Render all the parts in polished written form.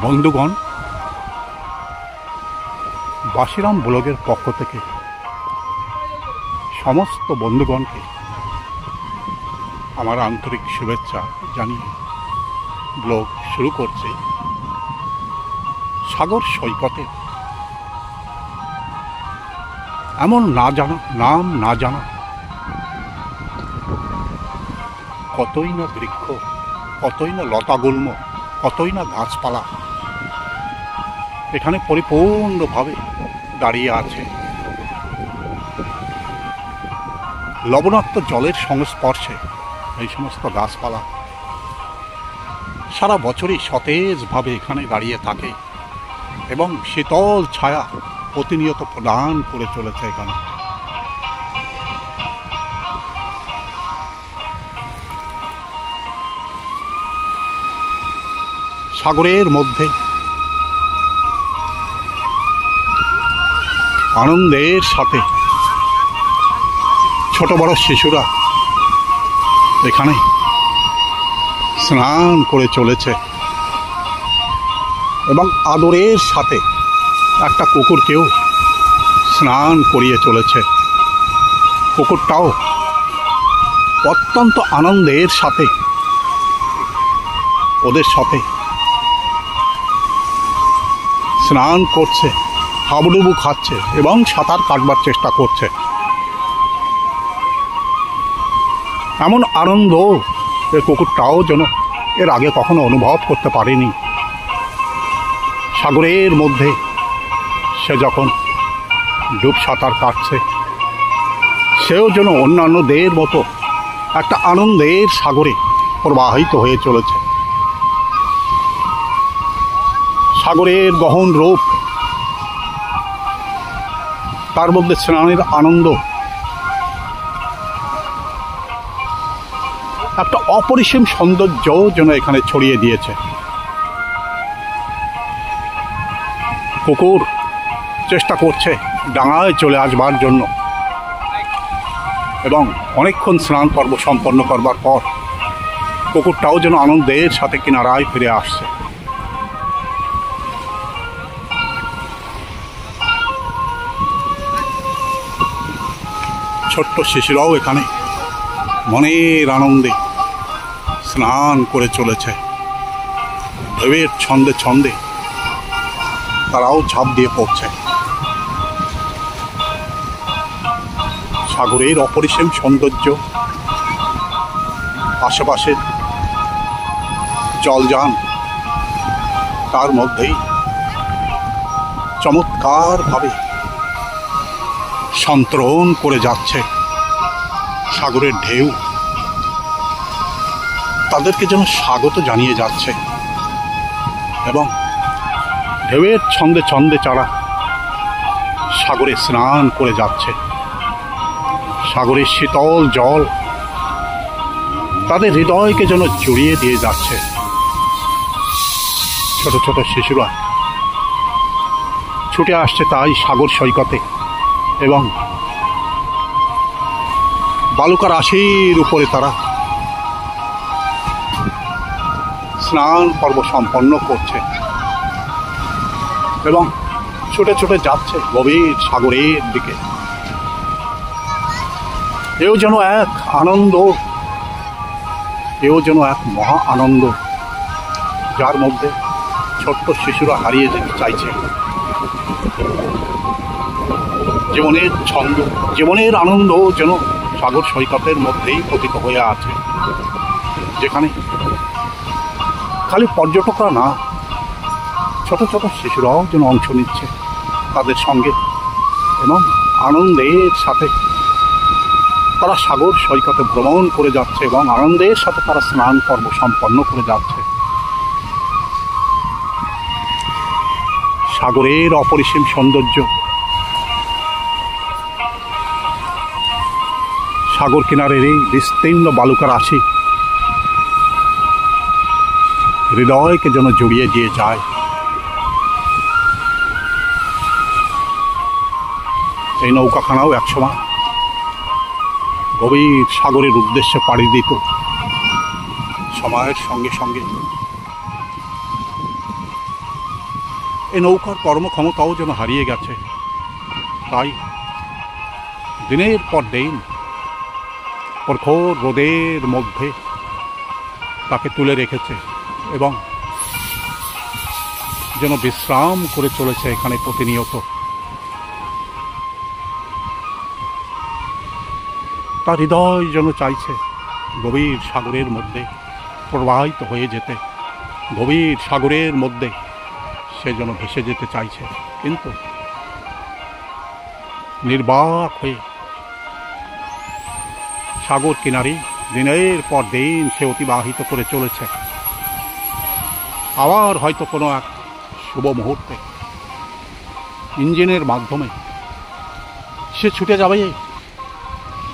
বন্ধুগণ, বাসিরাম ব্লগের পক্ষ থেকে সমস্ত বন্ধুগণকে আমার আন্তরিক শুভেচ্ছা জানিয়ে ব্লগ শুরু করছে সাগর সৈকতে এমন নাম না জানা কতই না বৃক্ষ, কতই না লতাগুল্ম, কতই না গাছপালা এখানে পরিপূর্ণভাবে দাঁড়িয়ে আছে। লবণাক্ত জলের সংস্পর্শে এই সমস্ত গাছপালা সারা বছরই সতেজভাবে এখানে দাঁড়িয়ে থাকে এবং শীতল ছায়া প্রতিনিয়ত প্রদান করে চলেছে। এখানে সাগরের মধ্যে আনন্দের সাথে ছোট বড় শিশুরা এখানে স্নান করে চলেছে এবং আদরের সাথে একটা কুকুরকেও স্নান করিয়ে চলেছে। কুকুরটাও অত্যন্ত আনন্দের সাথে ওদের সাথে স্নান করছে, হাবুডুবু খাচ্ছে এবং সাঁতার কাটবার চেষ্টা করছে। এমন আনন্দ এই কুকুরটাও যেন এর আগে কখনো অনুভব করতে পারেনি। সাগরের মধ্যে সে যখন ডুব সাঁতার কাটছে, সেও যেন অন্যান্যদের মতো একটা আনন্দের সাগরে প্রবাহিত হয়ে চলেছে। সাগরের গহন রূপ, তার মধ্যে স্নানের আনন্দ একটা অপরিসীম সৌন্দর্য যেন এখানে ছড়িয়ে দিয়েছে। কুকুর চেষ্টা করছে ডাঙায় চলে আসবার জন্য এবং অনেকক্ষণ স্নান পর্ব সম্পন্ন করবার পর কুকুরটাও যেন আনন্দের সাথে কিনারায় ফিরে আসছে। ছোট্ট শিশুরাও এখানে মনের আনন্দে স্নান করে চলেছে। ঢেউয়ের ছন্দে ছন্দে তারাও ঝাঁপ দিয়ে পড়ছে। সাগরের অপরিসীম সৌন্দর্য, আশেপাশে জলযান, তার মধ্যেই চমৎকারভাবে সন্তরণ করে যাচ্ছে সাগরের ঢেউ, তাদেরকে যেন স্বাগত জানিয়ে যাচ্ছে এবং ঢেউয়ের ছন্দে ছন্দে তারা সাগরে স্নান করে যাচ্ছে। সাগরের শীতল জল তাদের হৃদয়কে যেন জড়িয়ে দিয়ে যাচ্ছে। ছোট ছোট শিশুরা ছুটে আসছে তাই সাগর সৈকতে এবং বালুকা রাশির উপরে তারা স্নান পর্ব সম্পন্ন করছে এবং ছুটে ছুটে যাচ্ছে গভীর সাগরের দিকে। এও যেন এক আনন্দ, এও যেন এক মহা আনন্দ, যার মধ্যে ছোট্ট শিশুরা হারিয়ে যেতে চাইছে। জীবনের ছন্দ, জীবনের আনন্দ যেন সাগর সৈকতের মধ্যেই পতিত হয়ে আছে, যেখানে খালি পর্যটকরা না, ছোট ছোট শিশুরাও যেন অংশ নিচ্ছে তাদের সঙ্গে এবং আনন্দের সাথে তারা সাগর সৈকতে ভ্রমণ করে যাচ্ছে এবং আনন্দের সাথে তারা স্নান পর্ব সম্পন্ন করে যাচ্ছে। সাগরের অপরিসীম সৌন্দর্য, সাগর কিনারের এই বিস্তীর্ণ বালুকা রাশি হৃদয়কে যেন জড়িয়ে দিয়ে যায়। এই নৌকাখানাও একসময় গভীর সাগরের উদ্দেশ্যে পাড়ি দিত। সময়ের সঙ্গে সঙ্গে এ নৌকার কর্মক্ষমতাও যেন হারিয়ে গেছে। তাই দিনের পর দিন প্রখর রোদের মধ্যে তাকে তুলে রেখেছে এবং যেন বিশ্রাম করে চলেছে এখানে প্রতিনিয়ত। তার হৃদয় যেন চাইছে গভীর সাগরের মধ্যে প্রবাহিত হয়ে যেতে, গভীর সাগরের মধ্যে সে যেন ভেসে যেতে চাইছে, কিন্তু নির্বাক হয়ে সাগর কিনারে দিনের পর দিন সে অতিবাহিত করে চলেছে। আবার হয়তো কোনো এক শুভ মুহূর্তে ইঞ্জিনের মাধ্যমে সে ছুটে যাবে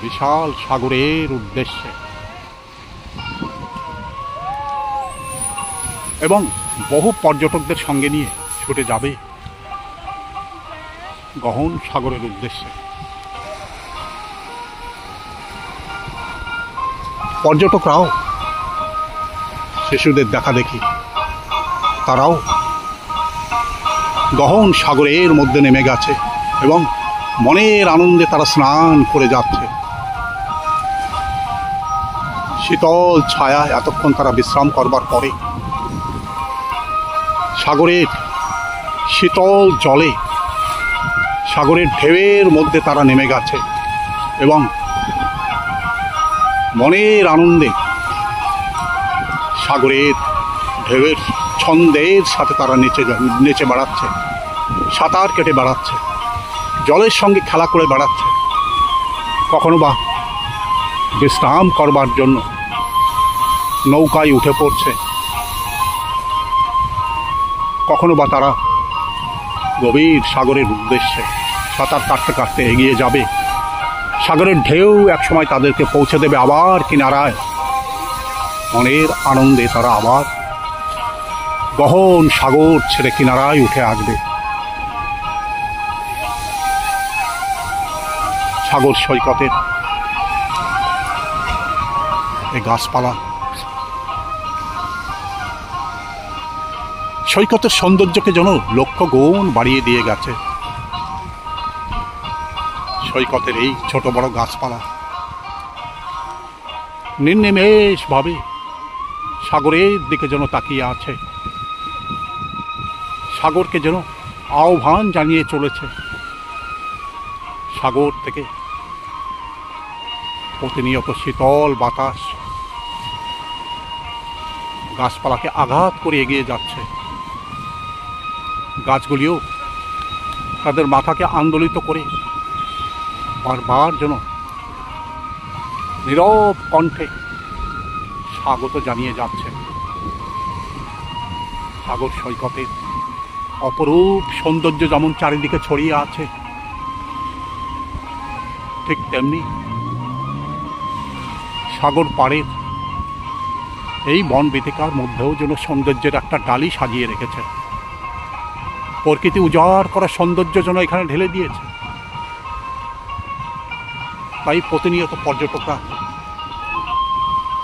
বিশাল সাগরের উদ্দেশ্যে এবং বহু পর্যটকদের সঙ্গে নিয়ে ছুটে যাবে গহন সাগরের উদ্দেশ্যে। পর্যটকরাও শিশুদের দেখা দেখি তারাও গহন সাগরের মধ্যে নেমে গেছে এবং মনের আনন্দে তারা স্নান করে যাচ্ছে। শীতল ছায়ায় এতক্ষণ তারা বিশ্রাম করবার পরে সাগরের শীতল জলে সাগরের ঢেউয়ের মধ্যে তারা নেমে গেছে এবং মনের আনন্দে সাগরের ঢেউয়ের ছন্দের সাথে তারা নেচে বেড়াচ্ছে, সাঁতার কেটে বেড়াচ্ছে, জলের সঙ্গে খেলা করে বেড়াচ্ছে। কখনো বা বিশ্রাম করবার জন্য নৌকায় উঠে পড়ছে, কখনো বা তারা গভীর সাগরের উদ্দেশ্যে সাঁতার কাটতে কাটতে এগিয়ে যাবে। সাগরের ঢেউ একসময় তাদেরকে পৌঁছে দেবে আবার কিনারায়। মনের আনন্দে তারা আবার গহন সাগর ছেড়ে কিনারায় উঠে আসবে। সাগর সৈকতের এই গাছপালা সৈকতের সৌন্দর্যকে যেন লক্ষ গুণ বাড়িয়ে দিয়ে গেছে। সৈকতের এই ছোট বড় গাছপালা নির্নিমেষ ভাবে সাগরের দিকে যেন তাকিয়ে আছে, সাগরকে যেন আহ্বান জানিয়ে চলেছে। সাগর থেকে প্রতিনিয়ত শীতল বাতাস গাছপালাকে আঘাত করে এগিয়ে যাচ্ছে। গাছগুলিও তাদের মাথাকে আন্দোলিত করে বারবার যেন নীরব কণ্ঠে স্বাগত জানিয়ে যাচ্ছে। সাগর সৈকতের অপরূপ সৌন্দর্য যেমন চারিদিকে ছড়িয়ে আছে, ঠিক তেমনি সাগর পাড়ের এই বন বেদিকার মধ্যেও যেন সৌন্দর্যের একটা ডালি সাজিয়ে রেখেছে। প্রকৃতি উজাড় করা সৌন্দর্য যেন এখানে ঢেলে দিয়েছে। তাই প্রতিনিয়ত পর্যটকরা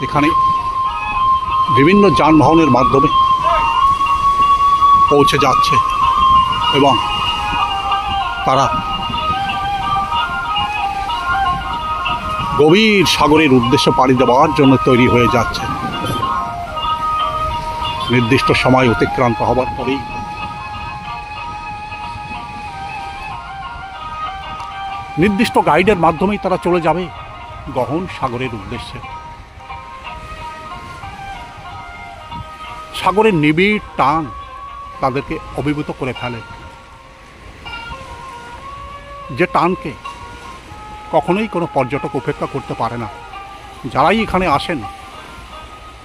এখানে বিভিন্ন যানবাহনের মাধ্যমে পৌঁছে যাচ্ছে এবং তারা গভীর সাগরের উদ্দেশ্যে পাড়ি দেওয়ার জন্য তৈরি হয়ে যাচ্ছে। নির্দিষ্ট সময় অতিক্রান্ত হবার পরেই নির্দিষ্ট গাইডের মাধ্যমেই তারা চলে যাবে গহন সাগরের উদ্দেশ্যে। সাগরের নিবিড় টান তাদেরকে অভিভূত করে ফেলে, যে টানকে কখনোই কোনো পর্যটক উপেক্ষা করতে পারে না। যারাই এখানে আসেন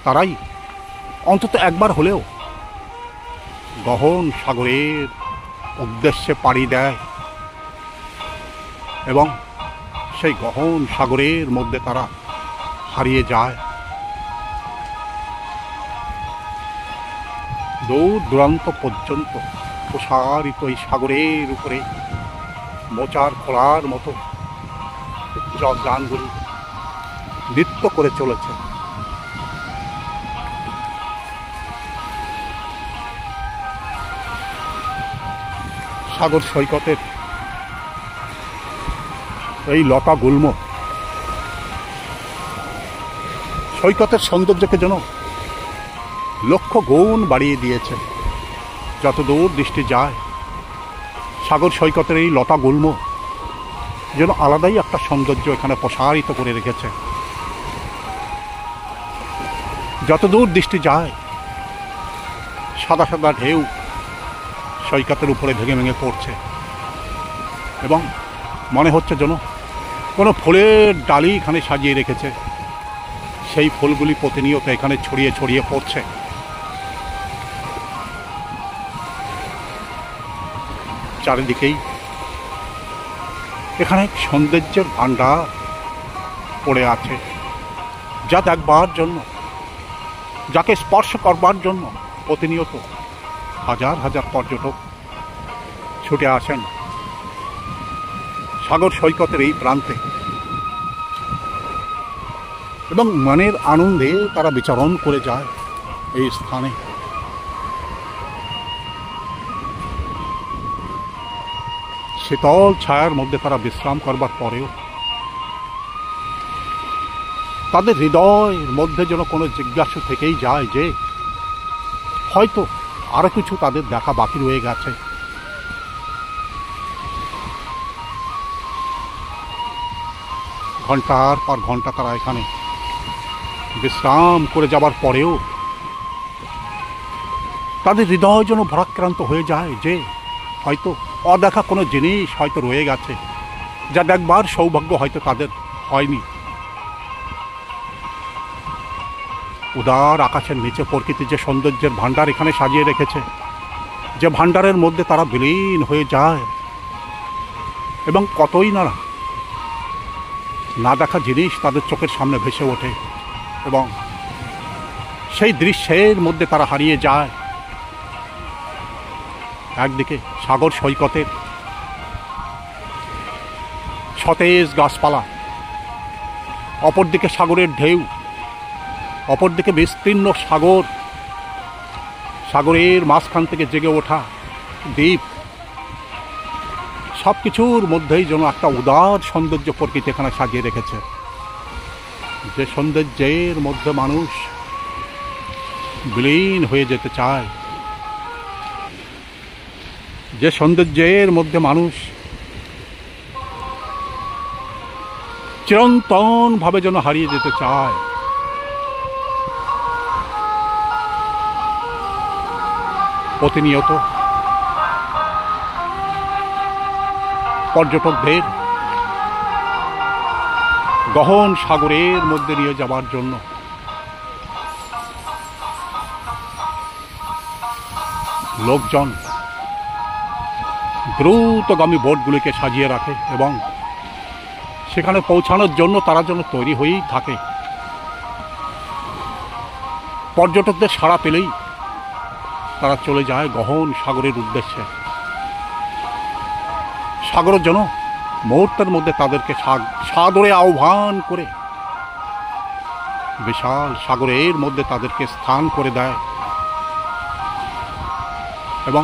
তারাই অন্তত একবার হলেও গহন সাগরের উদ্দেশ্যে পাড়ি দেয় এবং সেই গহন সাগরের মধ্যে তারা হারিয়ে যায়। দূর দূরান্ত পর্যন্ত প্রসারিত এই সাগরের উপরে মোচার খোলার মতো যানগুলি নৃত্য করে চলেছে। সাগর সৈকতের এই লতা গুল্ম সৈকতের সৌন্দর্যকে যেন লক্ষ গুণ বাড়িয়ে দিয়েছে। যতদূর দৃষ্টি যায় সাগর সৈকতের এই লতা গুল্ম যেন আলাদাই একটা সৌন্দর্য এখানে প্রসারিত করে রেখেছে। যতদূর দৃষ্টি যায় সাদা সাদা ঢেউ সৈকতের উপরে ভেঙে ভেঙে পড়ছে এবং মনে হচ্ছে যেন কোনো ফুলের ডালি এখানে সাজিয়ে রেখেছে, সেই ফুলগুলি প্রতিনিয়ত এখানে ছড়িয়ে ছড়িয়ে পড়ছে। চারিদিকেই এখানে সৌন্দর্যের ভাণ্ডার পড়ে আছে, যা দেখবার জন্য, যাকে স্পর্শ করবার জন্য প্রতিনিয়ত হাজার হাজার পর্যটক ছুটে আসেন সাগর সৈকতের এই প্রান্তে এবং মনের আনন্দে তারা বিচরণ করে যায় এই স্থানে। শীতল ছায়ার মধ্যে তারা বিশ্রাম করবার পরেও তাদের হৃদয়ের মধ্যে যেন কোনো জিজ্ঞাসা থেকেই যায় যে হয়তো আরো কিছু তাদের দেখা বাকি রয়ে গেছে। ঘন্টার পর ঘন্টা তারা এখানে বিশ্রাম করে যাবার পরেও তাদের হৃদয় যেন ভারাক্রান্ত হয়ে যায় যে হয়তো অদেখা কোনো জিনিস হয়তো রয়ে গেছে, যা দেখবার সৌভাগ্য হয়তো তাদের হয়নি। উদার আকাশের নিচে প্রকৃতি যে সৌন্দর্যের ভাণ্ডার এখানে সাজিয়ে রেখেছে, যে ভাণ্ডারের মধ্যে তারা বিলীন হয়ে যায় এবং কতই না দেখা জিনিস তাদের চোখের সামনে ভেসে ওঠে এবং সেই দৃশ্যের মধ্যে তারা হারিয়ে যায়। একদিকে সাগর সৈকতের সতেজ গাছপালা, অপরদিকে সাগরের ঢেউ, অপরদিকে বিস্তীর্ণ সাগর, সাগরের মাঝখান থেকে জেগে ওঠা দ্বীপ, সব কিছুর মধ্যেই যেন একটা উদার সৌন্দর্য প্রকৃতি এখানে সাজিয়ে রেখেছে, যে সৌন্দর্যের মধ্যে মানুষ বিলীন হয়ে যেতে চায়, যে সৌন্দর্যের মধ্যে মানুষ চিরন্তন ভাবে যেন হারিয়ে যেতে চায়। প্রতিনিয়ত পর্যটকদের গহন সাগরের মধ্যে নিয়ে যাবার জন্য লোকজন দ্রুতগামী বোটগুলিকে সাজিয়ে রাখে এবং সেখানে পৌঁছানোর জন্য তারা যেন তৈরি হয়েই থাকে। পর্যটকদের সাড়া পেলেই তারা চলে যায় গহন সাগরের উদ্দেশ্যে। সাগর যেন মুহূর্তের মধ্যে তাদেরকে সাদরে আহ্বান করে বিশাল সাগরের মধ্যে তাদেরকে স্থান করে দেয় এবং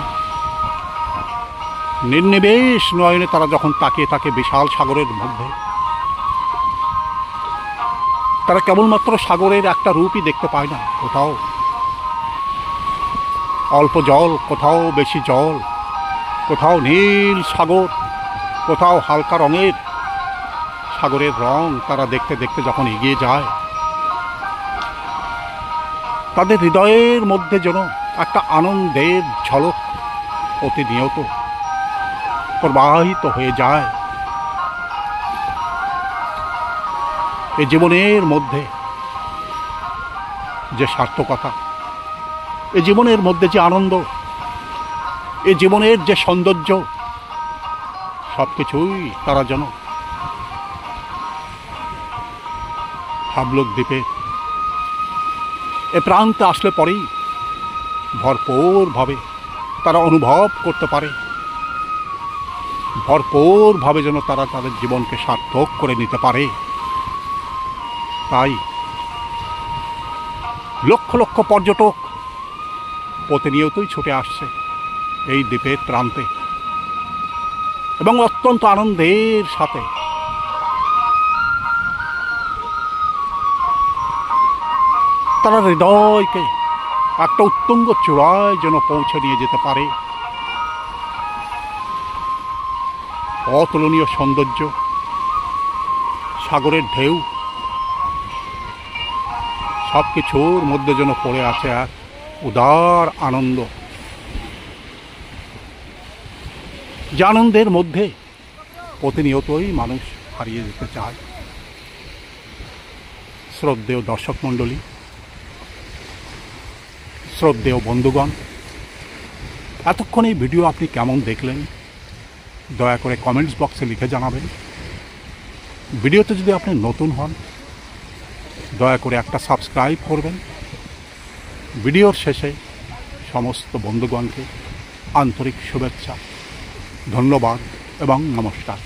নির্নিমেষ নয়নে তারা যখন তাকিয়ে থাকে বিশাল সাগরের মধ্যে, তারা কেবলমাত্র সাগরের একটা রূপই দেখতে পায় না, কোথাও অল্প জল, কোথাও বেশি জল, কোথাও নীল সাগর, কোথাও হালকা রঙের সাগরের রং তারা দেখতে দেখতে যখন এগিয়ে যায়, তাদের হৃদয়ের মধ্যে যেন একটা আনন্দের ঝলক প্রতিনিয়ত প্রবাহিত হয়ে যায়। এই জীবনের মধ্যে যে সার্থকতা, এই জীবনের মধ্যে যে আনন্দ, এই জীবনের যে সৌন্দর্য, সবকিছুই তারা যেন হাবলুক দ্বীপে এ প্রান্তে আসলে পরেই ভরপুরভাবে তারা অনুভব করতে পারে, ভরপুরভাবে যেন তারা তাদের জীবনকে সার্থক করে নিতে পারে। তাই লক্ষ লক্ষ পর্যটক প্রতিনিয়তই ছুটে আসছে এই দ্বীপের প্রান্তে এবং অত্যন্ত আনন্দের সাথে তারা হৃদয়কে একটা উত্তুঙ্গ চূড়ায় যেন পৌঁছে নিয়ে যেতে পারে। অতুলনীয় সৌন্দর্য, সাগরের ঢেউ, সব কিছুর মধ্যে যেন পড়ে আছে এক উদার আনন্দ, যে আনন্দের মধ্যে প্রতিনিয়তই মানুষ হারিয়ে যেতে চায়। শ্রদ্ধেয় দর্শক মণ্ডলী, শ্রদ্ধেয় বন্ধুগণ, এতক্ষণ এই ভিডিও আপনি কেমন দেখলেন দয়া করে কমেন্টস বক্সে লিখে জানাবেন। ভিডিওতে যদি আপনি নতুন হন দয়া করে একটা সাবস্ক্রাইব করবেন। ভিডিওর শেষে সমস্ত বন্ধুগণকে আন্তরিক শুভেচ্ছা, ধন্যবাদ এবং নমস্কার।